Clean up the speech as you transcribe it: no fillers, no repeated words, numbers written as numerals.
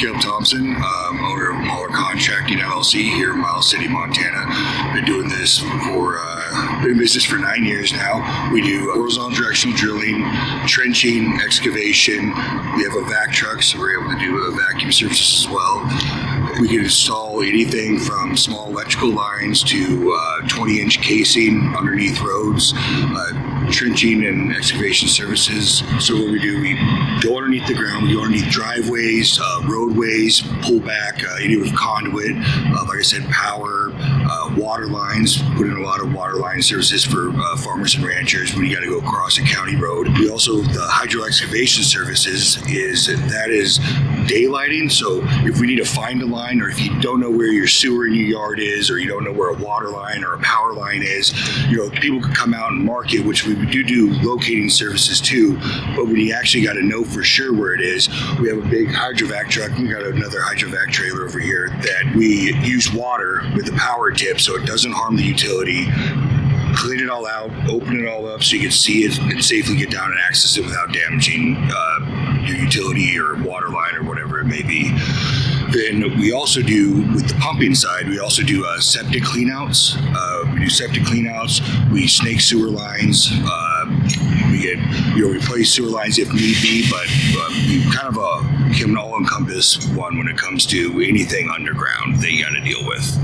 Caleb Thompson, owner of Mauler Contracting, LLC here in Miles City, Montana. Been doing this for, been in business for 9 years now. We do horizontal directional drilling, trenching, excavation. We have a vac truck, so we're able to do a vacuum services as well. We can install anything from small electrical lines to 20-inch casing underneath roads, trenching and excavation services. So what we do, we go underneath the ground, we go underneath driveways, roadways, pull back any with conduit, like I said, power, water lines, put in a lot of water line services for farmers and ranchers when you got to go across a county road. We also, the hydro excavation services is daylighting. So if we need to find a line, or if you don't know where your sewer in your yard is, or you don't know where a water line or a power line is, people can come out and mark it, which we do locating services too. But when you actually got to know for sure where it is, we have a big hydrovac truck. We got another hydrovac trailer over here that we use water with the power tip so it doesn't harm the utility. Clean it all out, open it all up so you can see it and safely get down and access it without damaging your utility or water line or whatever it may be. Then we also do, with the pumping side, we also do septic cleanouts. We do septic cleanouts. We snake sewer lines. We replace sewer lines if need be, but we kind of become an all-encompass one when it comes to anything underground that you got to deal with.